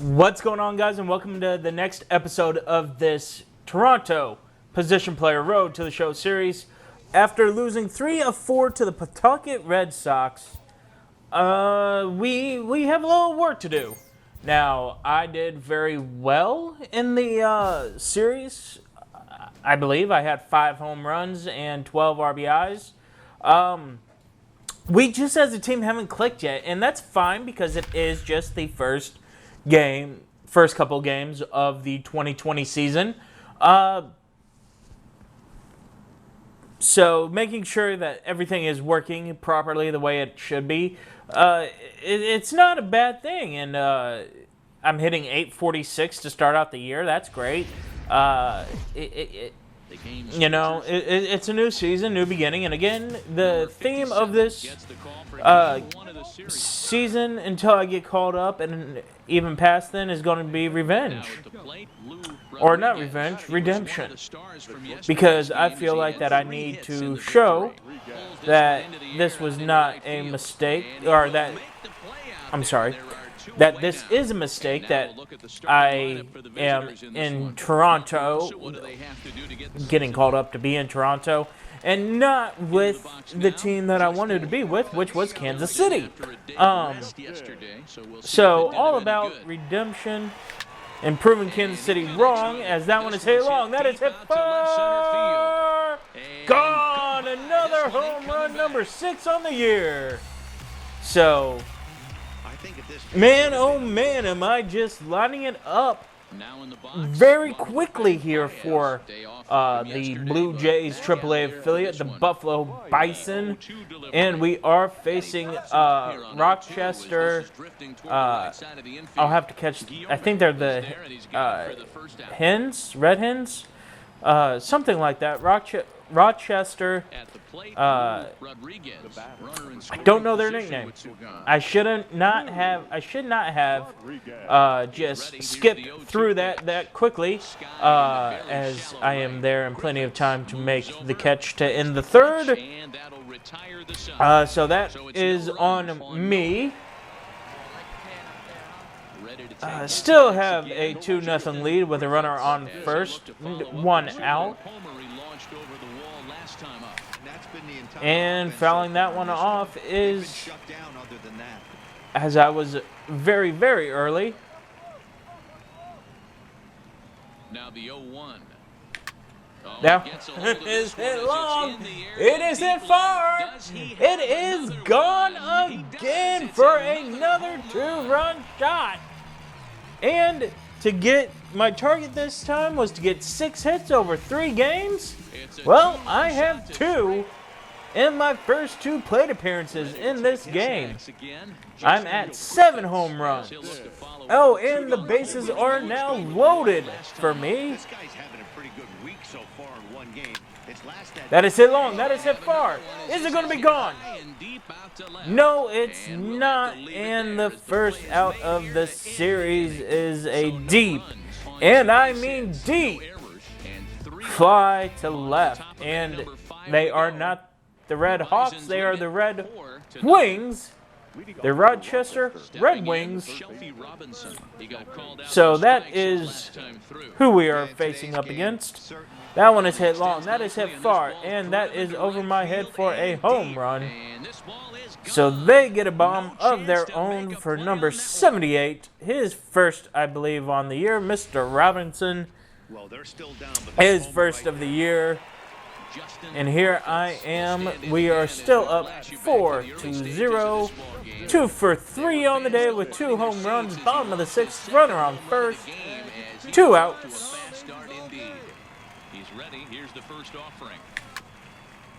What's going on, guys, and welcome to the next episode of this Toronto Position Player Road to the Show series. After losing 3 of 4 to the Pawtucket Red Sox, we have a little work to do. Now, I did very well in the series. I believe I had 5 home runs and 12 RBIs. We just as a team haven't clicked yet, and that's fine because it is just the first couple games of the 2020 season. So making sure that everything is working properly the way it should be, it's not a bad thing. And I'm hitting 846 to start out the year. That's great. It's a new season, new beginning. And again, the theme of this season until I get called up and even past then is going to be revenge. Or not revenge, redemption. Because I feel like that I need to show that this was not a mistake, or that, I'm sorry, that this is a mistake, that I am in Toronto, getting called up to be in Toronto, and not with the team that I wanted to be with, which was Kansas City. So all about redemption and proving Kansas City wrong, as that one is hit long. That is hit far. Gone! Another home run, number 6 on the year. So, man, oh man, am I just lining it up very quickly here for the Blue Jays AAA affiliate, the Buffalo Bison, and we are facing Rochester. I'll have to catch, I think they're the Hens, Red Hens, something like that. Rochester. I don't know their nickname. I should not have just skipped through that quickly, as I am there in plenty of time to make the catch to end the third. So that is on me. Still have a 2-0 lead with a runner on first, 1 out. And fouling that one off is, as I was very, very early. Now the 0-1. Now, it is hit long. It is hit far. It is gone again for another 2-run shot. And to get, my target this time was to get 6 hits over 3 games. Well, I have 2 in my first 2 plate appearances in this game. I'm at 7 home runs. Oh, and the bases are now loaded for me. That is hit long. That is hit far. Is it going to be gone? No, it's not. And the first out of the series is a deep, and I mean deep, fly to left. And they are not the Red Hawks, they are the Red Wings. The Rochester Red Wings. So that is who we are facing up against. That one is hit long, that is hit far, and that is over my head for a home run. So they get a bomb of their own for number 78. His first, I believe, on the year. Mr. Robinson, his first of the year. And here I am. We are still up 4-0. 2 for 3 on the day with 2 home runs. Bottom of the 6th, runner on first. 2 outs.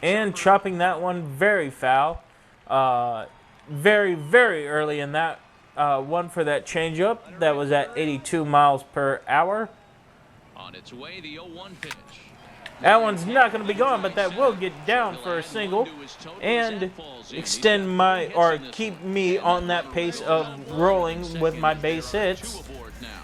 And chopping that one very foul. Very, very early in that one for that changeup. That was at 82 miles per hour. On its way, the 0-1 pitch. That one's not going to be gone, but that will get down for a single and extend my, or keep me on that pace of rolling with my base hits.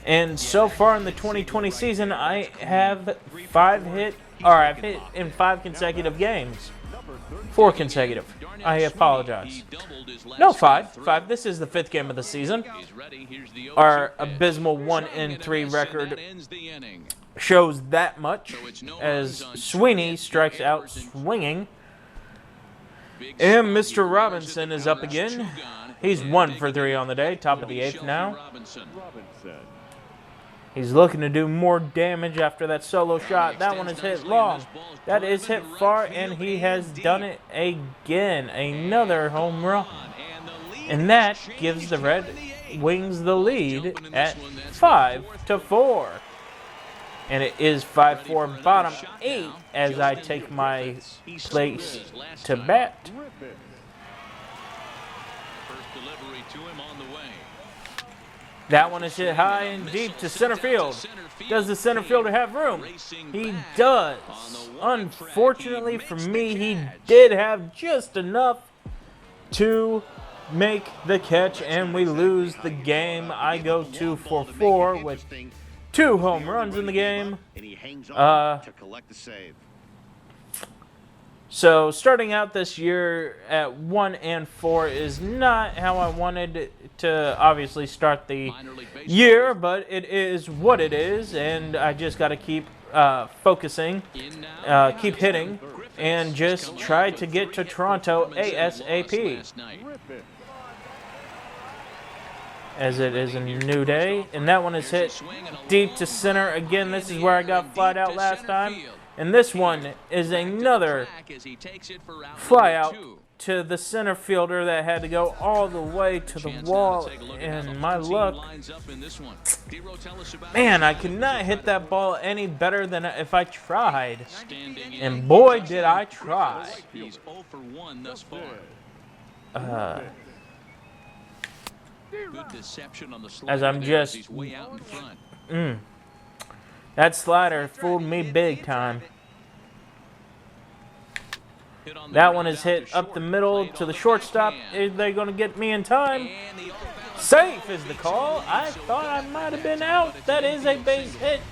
And so far in the 2020 season, I have I've hit in 5 consecutive games. 4 consecutive. I apologize. No, 5. 5. This is the 5th game of the season. Our abysmal 1-3 record shows that much, as Sweeney strikes out swinging. And Mr. Robinson is up again. He's 1 for 3 on the day, top of the 8th now. He's looking to do more damage after that solo shot. That one is hit long. That is hit far, and he has done it again. Another home run. And that gives the Red Wings the lead at 5-4. And it is 5-4 bottom 8 as I take my place to bat. That one is hit high and deep to center field. Does the center fielder have room? He does. Unfortunately for me, he did have just enough to make the catch, and we lose the game. I go 2 for 4 with 2 home runs in the game. So starting out this year at 1-4 is not how I wanted to obviously start the year, but it is what it is, and I just got to keep focusing, keep hitting, and just try to get to Toronto ASAP. As it is a new day, and that one is hit deep to center. Again, this is where I got flied out last time. And this one is another fly out to the center fielder that had to go all the way to the wall. And my luck, man, I could not hit that ball any better than if I tried. And boy, did I try. As I'm just that slider fooled me big time. That one is hit up the middle to the shortstop. Are they going to get me in time? Safe is the call. I thought I might have been out. That is a base hit.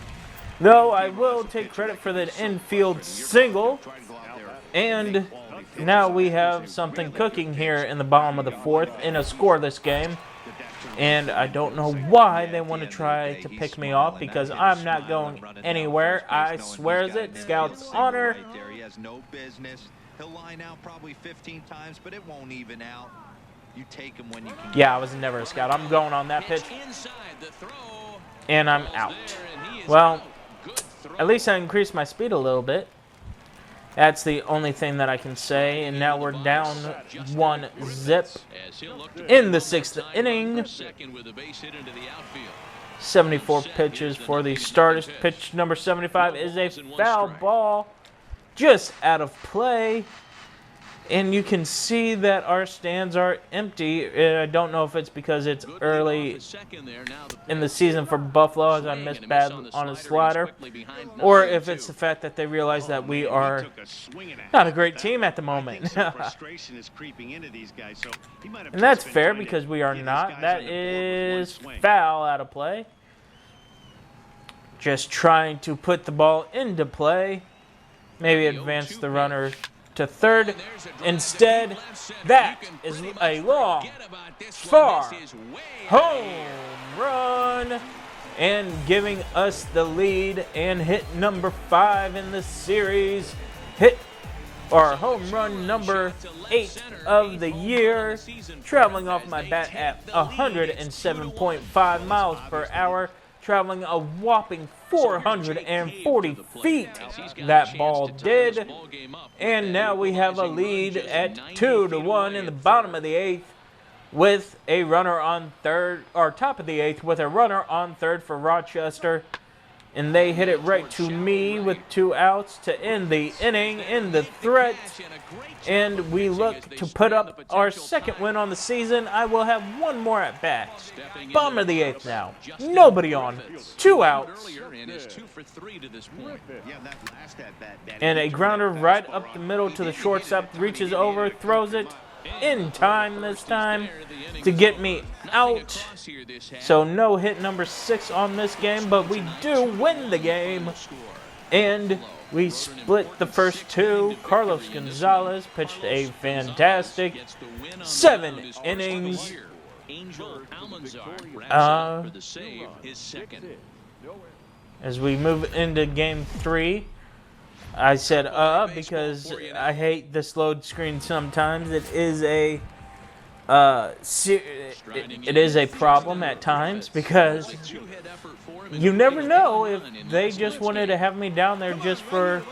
Though I will take credit for the infield single. And now we have something cooking here in the bottom of the 4th in a scoreless game. And I don't know why they want to try to pick me off, because I'm not going anywhere. I swears it. Scout's honor. He has no business. He'll line out probably 15 times, but it won't even out. You take him when you can. Yeah, I was never a scout. I'm going on that pitch. And I'm out. Well, at least I increased my speed a little bit. That's the only thing that I can say. And now we're down 1-0 in the 6th inning. 74 pitches for the starters. Pitch number 75 is a foul ball, just out of play. And you can see that our stands are empty. I don't know if it's because it's early in the season for Buffalo, as I missed bad on a slider, or if it's the fact that they realize that we are not a great team at the moment. And that's fair, because we are not. That is foul out of play. Just trying to put the ball into play. Maybe advance the runner to third. Instead, that is a long, far home run, and giving us the lead, and hit number 5 in the series. Hit or home run number 8 of the year, traveling off my bat at 107.5 miles per hour, traveling a whopping 440 feet. That ball did. And now we have a lead at 2-1 in the bottom of the 8th, with a runner on third, or top of the 8th, with a runner on third for Rochester. And they hit it right to me with 2 outs to end the inning in the threat. And we look to put up our 2nd win on the season. I will have 1 more at bat. Bottom of the 8th now. Nobody on. 2 outs. And a grounder right up the middle to the shortstop. Reaches over, throws it in time this time to get me out. So no hit number 6 on this game, but we do win the game. And We split the first two. Carlos Gonzalez pitched a fantastic 7 innings. As we move into game 3, I said because I hate this load screen sometimes. It is a it is a problem at times because you never know if they just wanted to have me down there just for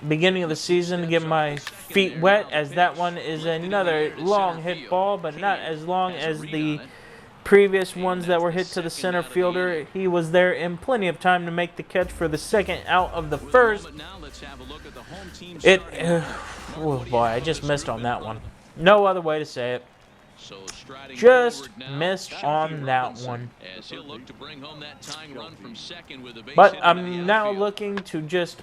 beginning of the season to get my feet wet, as that one is another long hit ball, but not as long as the previous ones that were hit to the center fielder. He was there in plenty of time to make the catch for the second out of the first. Oh boy, I just missed on that one. No other way to say it. Just missed on that one. But I'm now looking to just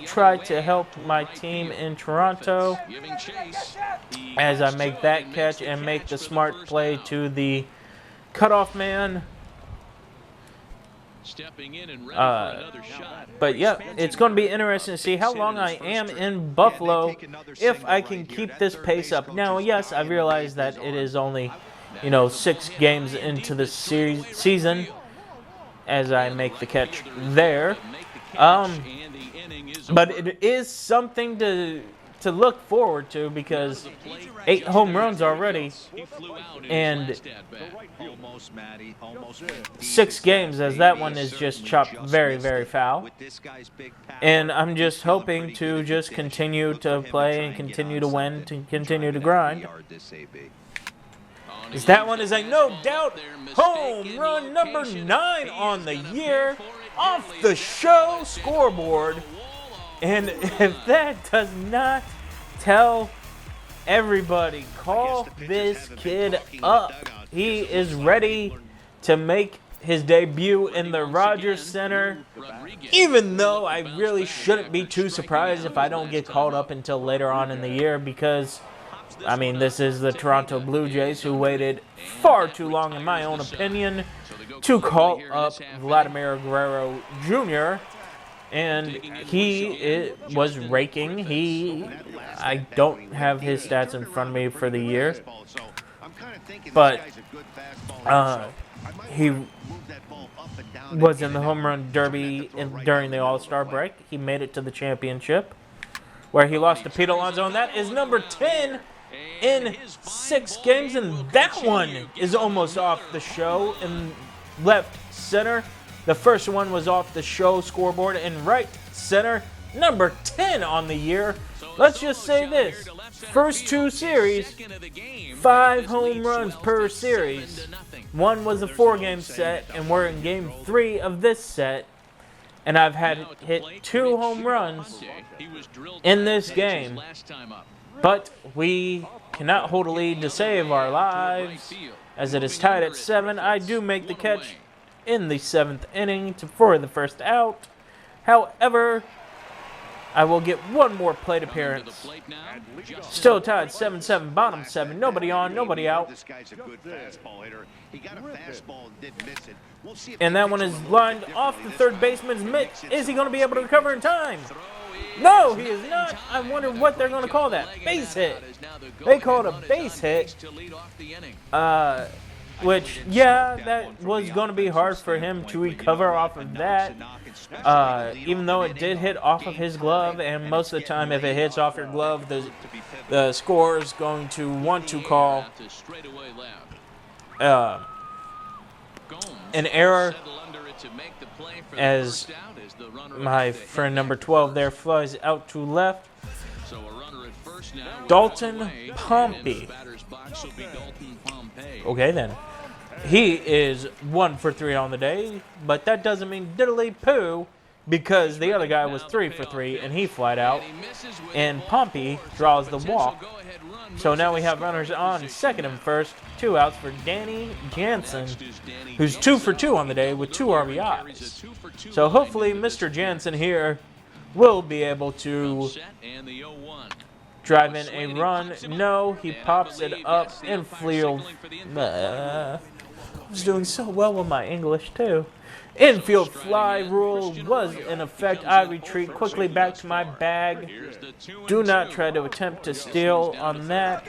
try to help my team in Toronto as I make that catch and make the smart play to the cutoff man. But yeah, it's going to be interesting to see how long I am in Buffalo if I can keep this pace up. Now, yes, I realize that it is only, 6 games into the season as I make the catch there. But it is something to look forward to because 8 home runs already and 6 games, as that one is just chopped very, very foul. And I'm just hoping to just continue to play and continue to win, to continue to grind. As that one is a no-doubt home run number 9 on the year off the show scoreboard. And if that does not tell everybody, call this kid up. He is ready to make his debut in the Rogers Center, even though I really shouldn't be too surprised if I don't get called up until later on in the year because, this is the Toronto Blue Jays who waited far too long, in my own opinion, to call up Vladimir Guerrero Jr., and he was raking. I don't have his stats in front of me for the year, but he was in the home run derby during the All-Star break. He made it to the championship, where he lost to Pete Alonso, and that is number 10 in 6 games, and that one is almost off the show in left center. The first one was off the show scoreboard in right center, number 10 on the year. Let's just say this. First 2 series, 5 home runs per series. One was a 4-game set, and we're in game 3 of this set. And I've hit 2 home runs in this game. But we cannot hold a lead to save our lives. As it is tied at 7, I do make the catch in the 7th inning for the first out. However, I will get one more plate appearance. Still tied 7-7, bottom 7. Nobody on, nobody out. And that one is lined off the third baseman's mitt. Is he going to be able to recover in time? No, he is not. I wonder what they're going to call that. Base hit. They call it a base hit. Which, yeah, that was going to be hard for him to recover off of that. Even though it did hit off of his glove, and most of the time if it hits off your glove, the scorer is going to want to call an error, as my friend number 12 there flies out to left. Dalton Pompey. Okay, then. He is 1 for 3 on the day, but that doesn't mean diddly poo because the other guy was 3 for 3 and he flied out, and Pompey draws the walk. So now we have runners on second and first, 2 outs for Danny Jansen, who's 2 for 2 on the day with 2 RBIs. So hopefully Mr. Jansen here will be able to drive in a run. No, he pops it up in field. I was doing so well with my English, too. Infield fly rule was in effect. I retreat quickly back to my bag. Do not try to attempt to steal on that.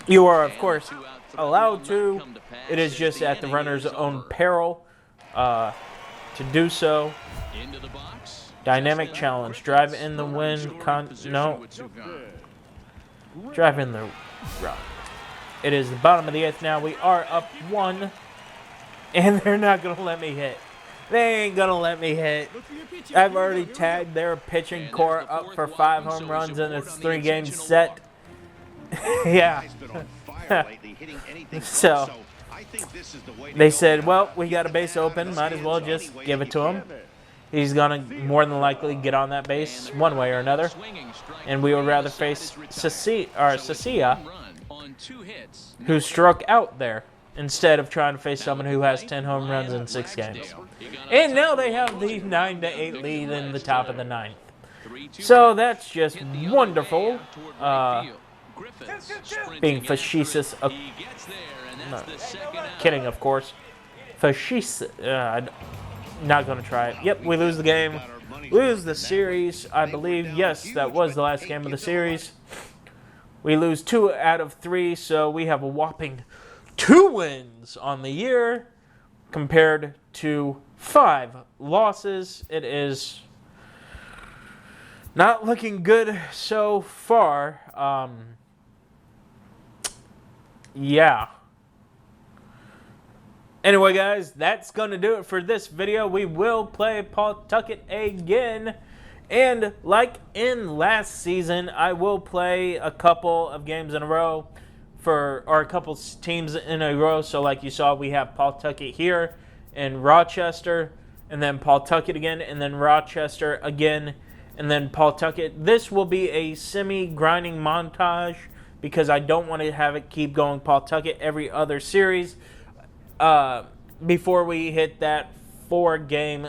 You are, of course, allowed to. It is just at the runner's own peril to do so. Dynamic challenge. Drive in the wind. No. Drive in the route. It is the bottom of the 8th now. We are up 1. And they're not going to let me hit. They ain't going to let me hit. I've already tagged their pitching core up for 5 home runs in its 3-game set. Yeah. So, they said, well, we got a base open. Might as well just give it to him. He's going to more than likely get on that base one way or another. And we would rather face Sacia, who struck out there, instead of trying to face someone who has 10 home runs in 6 games. And now they have the 9-8 lead in the top of the 9th. So that's just wonderful. Being facetious. No, kidding, of course. Facetious. Not going to try it. Yep, we lose the game. Lose the series, I believe. Yes, that was the last game of the series. We lose 2 out of 3, so we have a whopping 2 wins on the year compared to 5 losses. It is not looking good so far. Yeah. Anyway, guys, that's going to do it for this video. We will play Pawtucket again. And like in last season, I will play a couple of games in a row. Or a couple teams in a row. So like you saw, we have Pawtucket here and Rochester, and then Pawtucket again, and then Rochester again, and then Pawtucket. This will be a semi-grinding montage because I don't want to have it keep going Pawtucket every other series before we hit that 4-game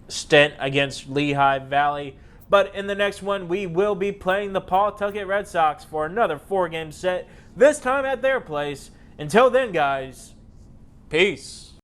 stint against Lehigh Valley. But in the next one, we will be playing the Pawtucket Red Sox for another 4-game set, this time at their place. Until then, guys, peace.